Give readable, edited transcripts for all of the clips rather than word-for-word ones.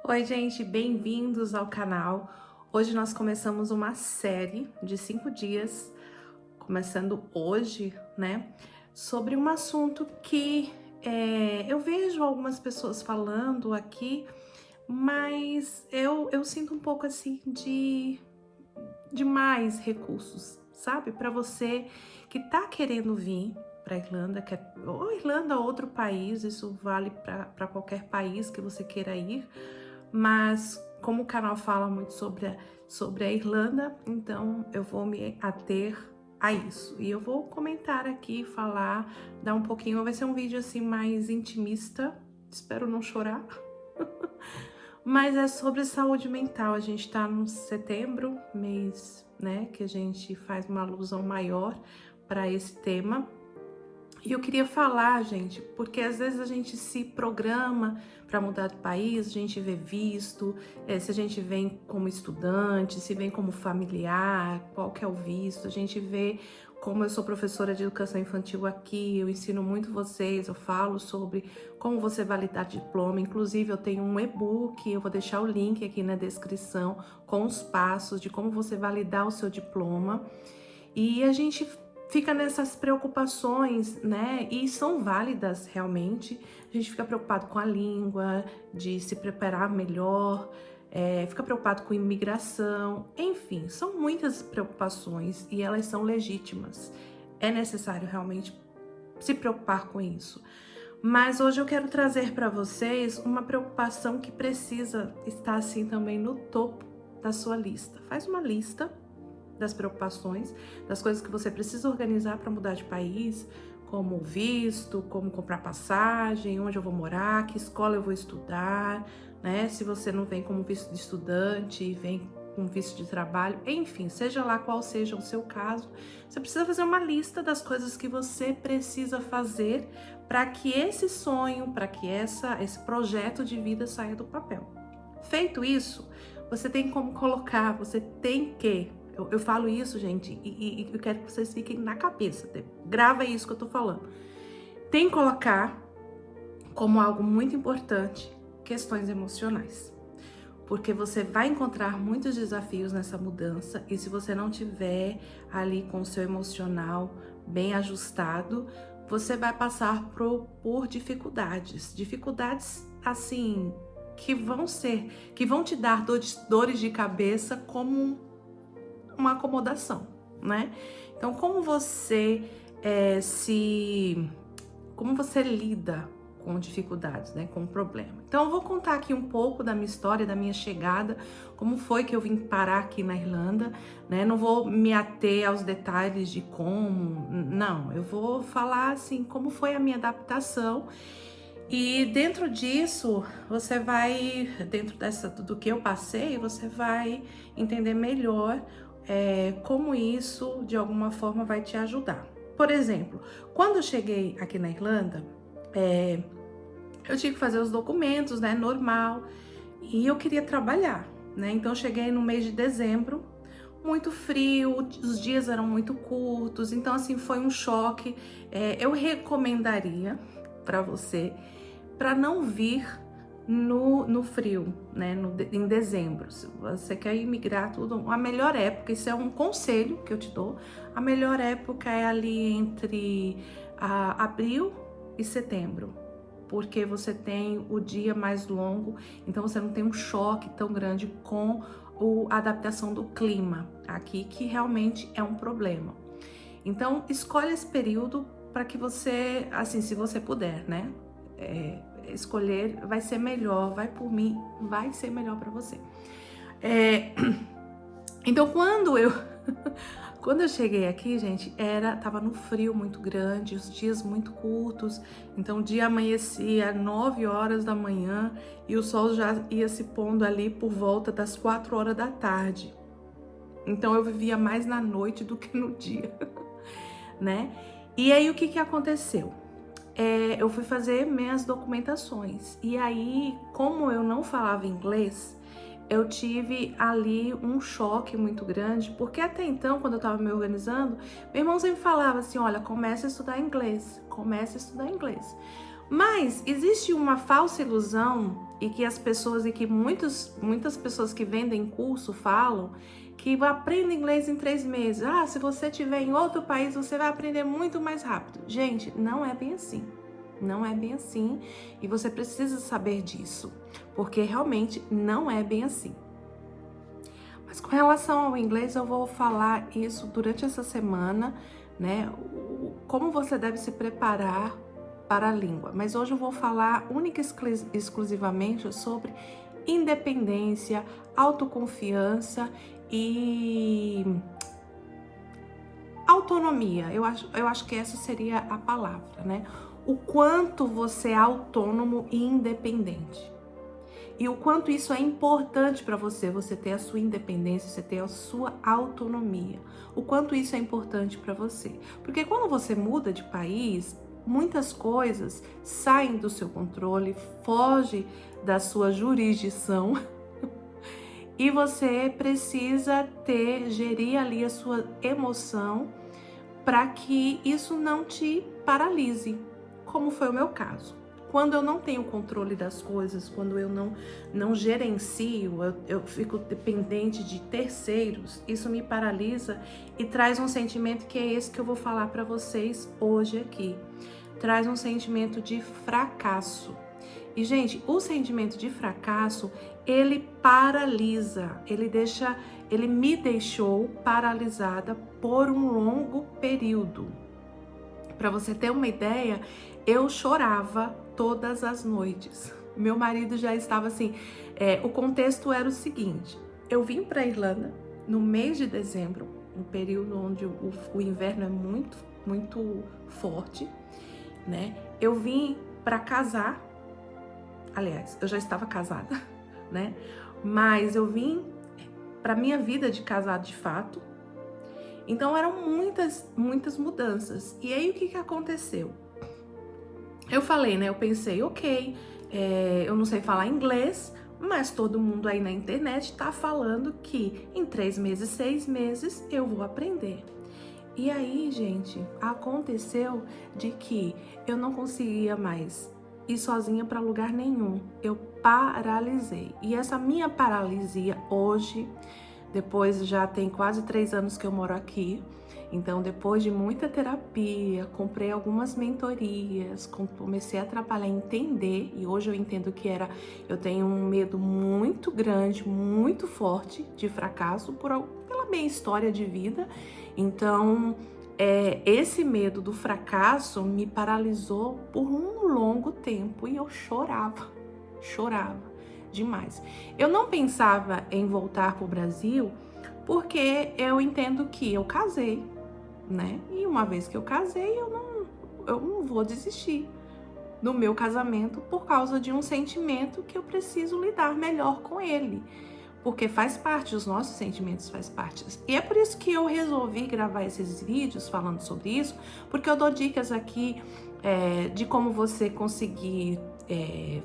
Oi, gente, bem-vindos ao canal. Hoje nós começamos uma série de 5 dias, começando hoje, né? Sobre um assunto que eu vejo algumas pessoas falando aqui, mas eu sinto um pouco assim de mais recursos, sabe? Para você que tá querendo vir para Irlanda, ou Irlanda ou outro país, isso vale para qualquer país que você queira ir. Mas como o canal fala muito sobre a Irlanda, então eu vou me ater a isso. E eu vou comentar aqui, falar, dar um pouquinho, vai ser um vídeo assim mais intimista, espero não chorar. Mas é sobre saúde mental, a gente tá no setembro, mês, né, que a gente faz uma alusão maior para esse tema. E eu queria falar, gente, porque às vezes a gente se programa para mudar de país, a gente vê visto, se a gente vem como estudante, se vem como familiar, qual que é o visto, a gente vê como eu sou professora de educação infantil aqui, eu ensino muito vocês, eu falo sobre como você validar diploma, inclusive eu tenho um e-book, eu vou deixar o link aqui na descrição com os passos de como você validar o seu diploma. E a gente fica nessas preocupações, né? E são válidas realmente. A gente fica preocupado com a língua, de se preparar melhor, fica preocupado com imigração, enfim, são muitas preocupações e elas são legítimas. É necessário realmente se preocupar com isso. Mas hoje eu quero trazer para vocês uma preocupação que precisa estar assim também no topo da sua lista. Faz uma lista das preocupações, das coisas que você precisa organizar para mudar de país, como visto, como comprar passagem, onde eu vou morar, que escola eu vou estudar, né? Se você não vem como visto de estudante, vem com visto de trabalho, enfim, seja lá qual seja o seu caso, você precisa fazer uma lista das coisas que você precisa fazer para que esse sonho, para que esse projeto de vida saia do papel. Feito isso, você tem como colocar, você tem que eu falo isso, gente, e eu quero que vocês fiquem na cabeça. Grava isso que eu tô falando. Tem que colocar como algo muito importante questões emocionais. Porque você vai encontrar muitos desafios nessa mudança e se você não tiver ali com o seu emocional bem ajustado, você vai passar por dificuldades. Dificuldades, assim, que vão te dar dores de cabeça como uma acomodação, né? Então, como você lida com dificuldades, né? Com o problema. Então, eu vou contar aqui um pouco da minha história, da minha chegada, como foi que eu vim parar aqui na Irlanda, né? Não vou me ater aos detalhes de como, não. Eu vou falar assim como foi a minha adaptação. E dentro disso, você vai, dentro do que eu passei, você vai entender melhor como isso de alguma forma vai te ajudar. Por exemplo, quando eu cheguei aqui na Irlanda, eu tive que fazer os documentos, né, normal, e eu queria trabalhar, né? Então eu cheguei no mês de dezembro, muito frio, os dias eram muito curtos, então assim foi um choque. Eu recomendaria para você para não vir no frio, né, em dezembro. Se você quer imigrar, tudo, a melhor época, isso é um conselho que eu te dou, a melhor época é ali entre abril e setembro, porque você tem o dia mais longo, então você não tem um choque tão grande com a adaptação do clima aqui, que realmente é um problema. Então, escolhe esse período para que você, assim, se você puder, né, escolher, vai ser melhor, vai por mim, vai ser melhor para você. Então, quando eu cheguei aqui, gente, tava no frio muito grande, os dias muito curtos, então o dia amanhecia às 9 horas da manhã e o sol já ia se pondo ali por volta das 4 horas da tarde. Então eu vivia mais na noite do que no dia, né? E aí o que aconteceu? Eu fui fazer minhas documentações e aí, como eu não falava inglês, eu tive ali um choque muito grande, porque até então, quando eu tava me organizando, meu irmão sempre falava assim, olha, comece a estudar inglês, comece a estudar inglês. Mas existe uma falsa ilusão e que as pessoas e que muitas pessoas que vendem curso falam que aprenda inglês em 3 meses. Ah, se você estiver em outro país, você vai aprender muito mais rápido. Gente, não é bem assim. Não é bem assim e você precisa saber disso, porque realmente não é bem assim. Mas com relação ao inglês, eu vou falar isso durante essa semana, né? Como você deve se preparar para a língua. Mas hoje eu vou falar única e exclusivamente sobre independência, autoconfiança e autonomia. Eu acho que essa seria a palavra, né? O quanto você é autônomo e independente. E o quanto isso é importante para você, você ter a sua independência, você ter a sua autonomia. O quanto isso é importante para você. Porque quando você muda de país, muitas coisas saem do seu controle, foge da sua jurisdição e você precisa gerir ali a sua emoção para que isso não te paralise, como foi o meu caso. Quando eu não tenho controle das coisas, quando eu não gerencio, eu fico dependente de terceiros, isso me paralisa e traz um sentimento que é esse que eu vou falar para vocês hoje aqui. Traz um sentimento de fracasso. E, gente, o sentimento de fracasso, ele paralisa, ele me deixou paralisada por um longo período. Para você ter uma ideia, eu chorava todas as noites. Meu marido já estava assim. O contexto era o seguinte: eu vim para a Irlanda no mês de dezembro, um período onde o inverno é muito, muito forte, né? Eu vim para casar. Aliás, eu já estava casada, né? Mas eu vim para minha vida de casado de fato. Então eram muitas mudanças. E aí o que aconteceu? Eu falei, né? Eu pensei, ok, eu não sei falar inglês, mas todo mundo aí na internet tá falando que em 3 meses, 6 meses eu vou aprender. E aí, gente, aconteceu de que eu não conseguia mais ir sozinha para lugar nenhum. Eu paralisei. E essa minha paralisia hoje, depois já tem quase 3 anos que eu moro aqui. Então, depois de muita terapia, comprei algumas mentorias, comecei a trabalhar, entender, e hoje eu entendo que eu tenho um medo muito grande, muito forte de fracasso pela minha história de vida. Então, esse medo do fracasso me paralisou por um longo tempo e eu chorava demais. Eu não pensava em voltar para o Brasil porque eu entendo que eu casei, né? E uma vez que eu casei, eu não vou desistir do meu casamento por causa de um sentimento que eu preciso lidar melhor com ele. Porque faz parte, os nossos sentimentos faz parte. E é por isso que eu resolvi gravar esses vídeos falando sobre isso, porque eu dou dicas aqui de como você conseguir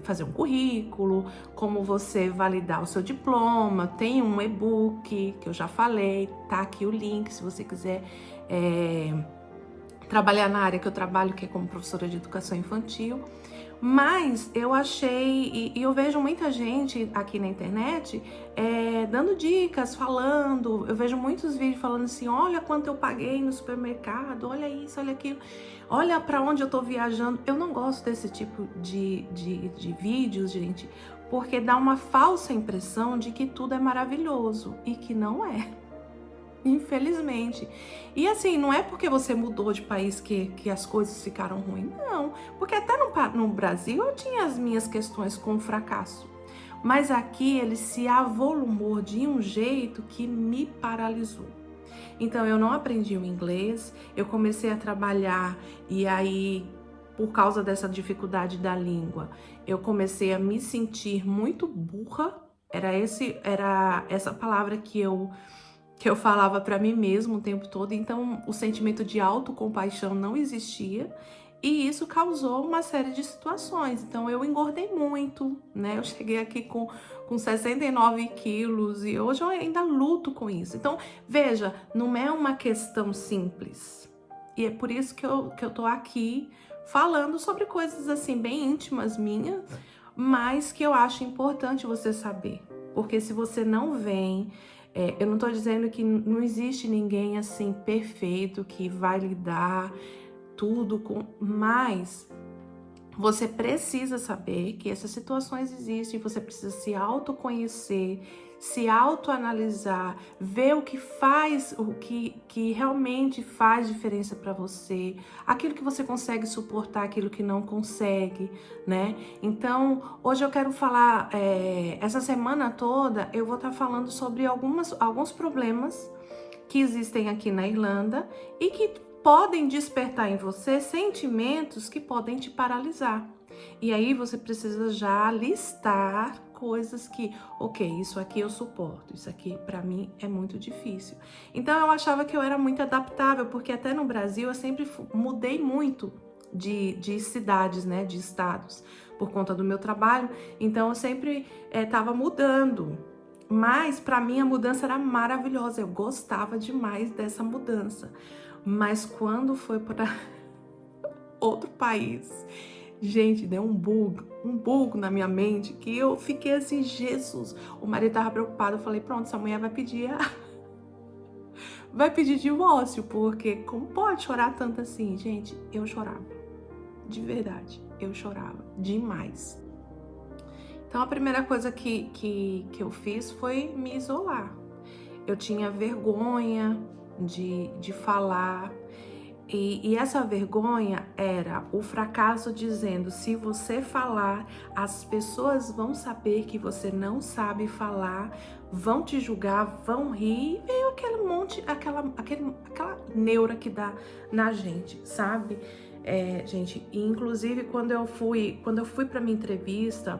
fazer um currículo, como você validar o seu diploma. Tem um e-book que eu já falei, tá aqui o link se você quiser trabalhar na área que eu trabalho, que é como professora de educação infantil. Mas eu achei, e eu vejo muita gente aqui na internet dando dicas, falando, eu vejo muitos vídeos falando assim, olha quanto eu paguei no supermercado, olha isso, olha aquilo, olha para onde eu tô viajando. Eu não gosto desse tipo de vídeos, gente, porque dá uma falsa impressão de que tudo é maravilhoso e que não é. Infelizmente. E assim, não é porque você mudou de país que as coisas ficaram ruins, não. Porque até no Brasil eu tinha as minhas questões com o fracasso. Mas aqui ele se avolumou de um jeito que me paralisou. Então eu não aprendi o inglês, eu comecei a trabalhar e aí, por causa dessa dificuldade da língua, eu comecei a me sentir muito burra. Era essa palavra que eu falava para mim mesmo o tempo todo. Então o sentimento de autocompaixão não existia e isso causou uma série de situações. Então eu engordei muito, né? Eu cheguei aqui com 69 quilos e hoje eu ainda luto com isso. Então veja, não é uma questão simples e é por isso que eu tô aqui falando sobre coisas assim bem íntimas minhas, mas que eu acho importante você saber. Porque se você não vem, eu não tô dizendo que não existe ninguém assim perfeito que vai lidar tudo com, mas você precisa saber que essas situações existem, você precisa se autoconhecer, se autoanalisar, ver o que faz, o que realmente faz diferença para você, aquilo que você consegue suportar, aquilo que não consegue, né? Então, hoje eu quero falar, essa semana toda eu vou estar falando sobre alguns problemas que existem aqui na Irlanda e que podem despertar em você sentimentos que podem te paralisar. E aí você precisa já listar coisas que, ok, isso aqui eu suporto, isso aqui para mim é muito difícil. Então eu achava que eu era muito adaptável, porque até no Brasil eu sempre mudei muito de cidades, né, de estados, por conta do meu trabalho. Então eu sempre estava mudando. Mas para mim a mudança era maravilhosa, eu gostava demais dessa mudança. Mas quando foi para outro país, gente, deu um bug na minha mente, que eu fiquei assim, Jesus. O marido tava preocupado, eu falei, pronto, essa mulher vai pedir divórcio, porque como pode chorar tanto assim? Gente, eu chorava, de verdade, eu chorava demais. Então a primeira coisa que eu fiz foi me isolar. Eu tinha vergonha de falar. E essa vergonha era o fracasso dizendo, se você falar, as pessoas vão saber que você não sabe falar, vão te julgar, vão rir, e veio aquele monte, aquela neura que dá na gente, sabe? Gente, e inclusive quando eu fui para minha entrevista,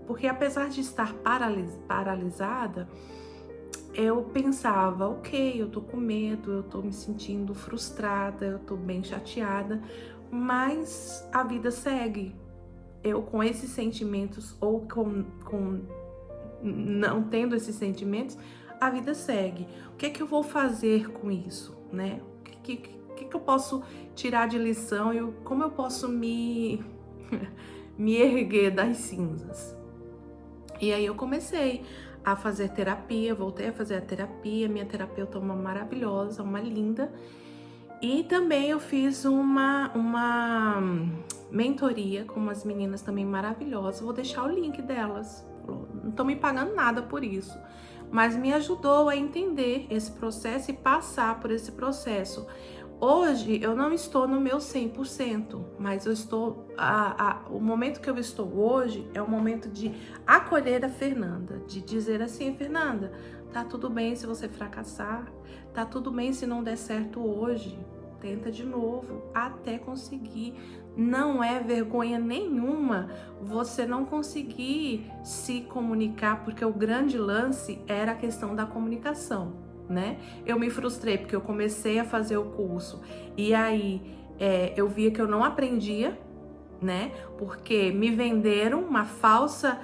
porque apesar de estar paralisada, eu pensava, ok, eu tô com medo, eu tô me sentindo frustrada, eu tô bem chateada, mas a vida segue. Eu com esses sentimentos ou com não tendo esses sentimentos, a vida segue. O que é que eu vou fazer com isso, né? O que eu posso tirar de lição e como eu posso me erguer das cinzas? E aí eu comecei a fazer terapia, voltei a fazer a terapia, minha terapeuta é uma maravilhosa, uma linda. E também eu fiz uma mentoria com umas meninas também maravilhosas, vou deixar o link delas, não estão me pagando nada por isso, mas me ajudou a entender esse processo e passar por esse processo. Hoje eu não estou no meu 100%, mas eu estou, o momento que eu estou hoje é o momento de acolher a Fernanda, de dizer assim, Fernanda, tá tudo bem se você fracassar, tá tudo bem se não der certo hoje, tenta de novo, até conseguir. Não é vergonha nenhuma você não conseguir se comunicar, porque o grande lance era a questão da comunicação. Né? Eu me frustrei porque eu comecei a fazer o curso e aí eu via que eu não aprendia, né? Porque me venderam uma falsa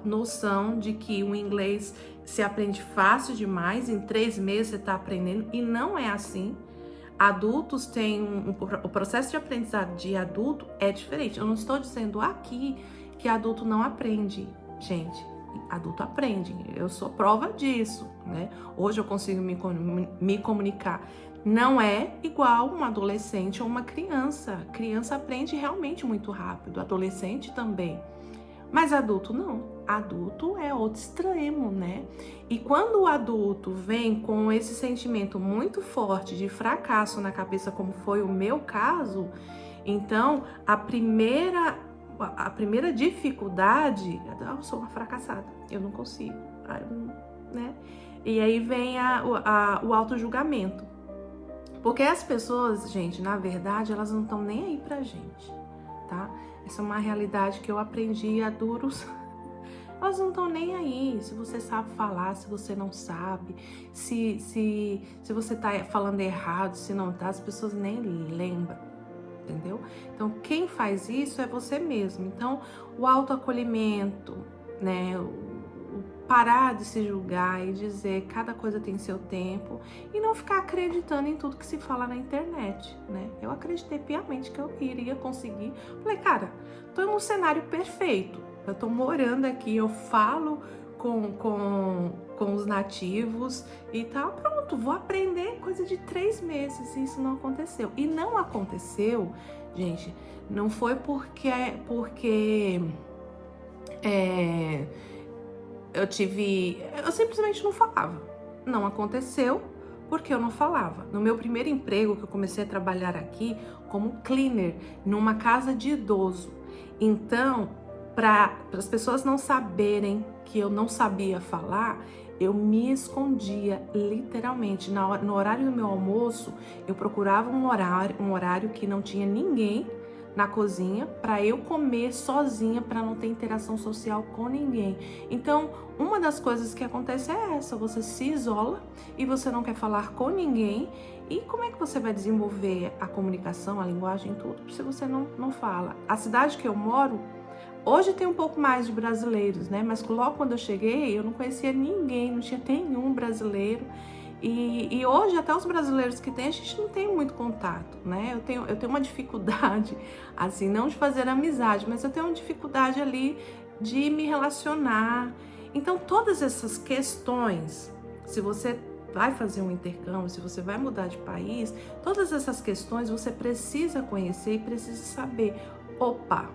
noção de que o inglês se aprende fácil demais, em 3 meses você está aprendendo, e não é assim. Adultos têm o processo de aprendizado de adulto é diferente. Eu não estou dizendo aqui que adulto não aprende, gente. Adulto aprende, eu sou prova disso, né? Hoje eu consigo me comunicar. Não é igual um adolescente ou uma criança. Criança aprende realmente muito rápido, adolescente também. Mas adulto não. Adulto é outro extremo, né? E quando o adulto vem com esse sentimento muito forte de fracasso na cabeça, como foi o meu caso, então a primeira dificuldade, eu sou uma fracassada, eu não consigo, né? E aí vem o auto-julgamento. Porque as pessoas, gente, na verdade, elas não estão nem aí pra gente, tá? Essa é uma realidade que eu aprendi a duros. Elas não estão nem aí se você sabe falar, se você não sabe, se você tá falando errado, se não tá, as pessoas nem lembram. Entendeu? Então, quem faz isso é você mesmo. Então, o autoacolhimento, né? parar de se julgar e dizer cada coisa tem seu tempo e não ficar acreditando em tudo que se fala na internet, né? Eu acreditei piamente que eu iria conseguir. Falei, cara, tô num cenário perfeito. Eu tô morando aqui, eu falo com os nativos e tá pronto, vou aprender coisa de 3 meses e isso não aconteceu. E não aconteceu, gente, não foi porque eu simplesmente não falava. Não aconteceu porque eu não falava. No meu primeiro emprego, que eu comecei a trabalhar aqui como cleaner numa casa de idoso. Então, para as pessoas não saberem que eu não sabia falar, eu me escondia literalmente. No horário do meu almoço, eu procurava um horário que não tinha ninguém na cozinha para eu comer sozinha, para não ter interação social com ninguém. Então, uma das coisas que acontece é essa: você se isola e você não quer falar com ninguém. E como é que você vai desenvolver a comunicação, a linguagem, tudo, se você não fala? A cidade que eu moro, hoje tem um pouco mais de brasileiros, né? Mas logo quando eu cheguei, eu não conhecia ninguém, não tinha nenhum brasileiro. E hoje, até os brasileiros que tem, a gente não tem muito contato, né? Eu tenho uma dificuldade, assim, não de fazer amizade, mas eu tenho uma dificuldade ali de me relacionar. Então, todas essas questões, se você vai fazer um intercâmbio, se você vai mudar de país, todas essas questões você precisa conhecer e precisa saber, opa,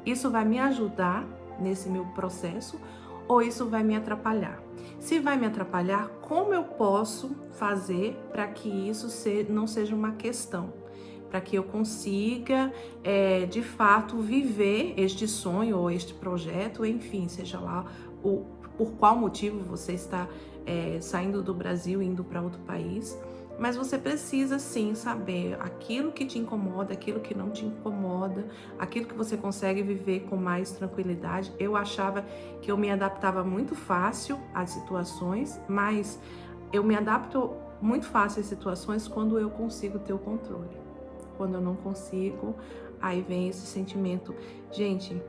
isso vai me ajudar nesse meu processo ou isso vai me atrapalhar? Se vai me atrapalhar, como eu posso fazer para que isso não seja uma questão? Para que eu consiga, de fato, viver este sonho ou este projeto, enfim, seja lá por qual motivo você está saindo do Brasil e indo para outro país. Mas você precisa sim saber aquilo que te incomoda, aquilo que não te incomoda, aquilo que você consegue viver com mais tranquilidade. Eu achava que eu me adaptava muito fácil às situações, mas eu me adapto muito fácil às situações quando eu consigo ter o controle. Quando eu não consigo, aí vem esse sentimento. Gente,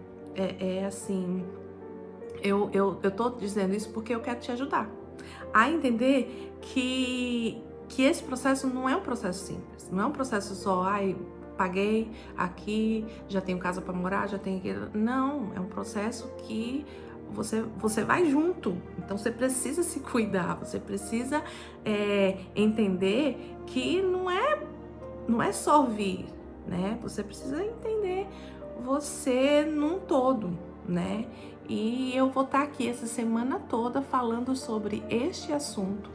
assim, eu tô dizendo isso porque eu quero te ajudar a entender que esse processo não é um processo simples, não é um processo só, paguei aqui, já tenho casa para morar, já tenho aquilo. Não, é um processo que você vai junto, então você precisa se cuidar, você precisa entender que não é só vir, né? Você precisa entender você num todo, né? E eu vou estar aqui essa semana toda falando sobre este assunto,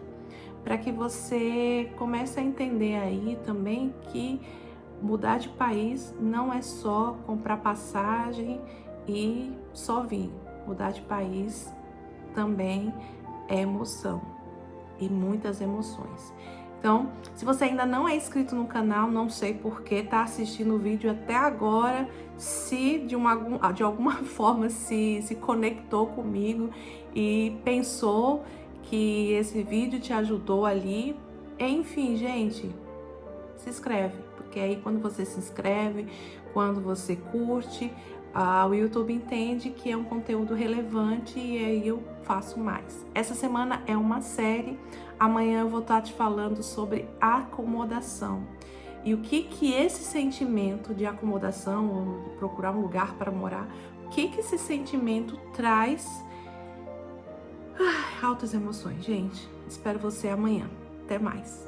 para que você comece a entender aí também que mudar de país não é só comprar passagem e só vir. Mudar de país também é emoção e muitas emoções. Então, se você ainda não é inscrito no canal, não sei por que tá assistindo o vídeo até agora, se de alguma forma se conectou comigo e pensou que esse vídeo te ajudou ali. Enfim, gente, se inscreve, porque aí quando você se inscreve, quando você curte, o YouTube entende que é um conteúdo relevante e aí eu faço mais. Essa semana é uma série, amanhã eu vou estar te falando sobre acomodação. E o que esse sentimento de acomodação, ou de procurar um lugar para morar, o que esse sentimento traz. Altas emoções, gente. Espero você amanhã. Até mais.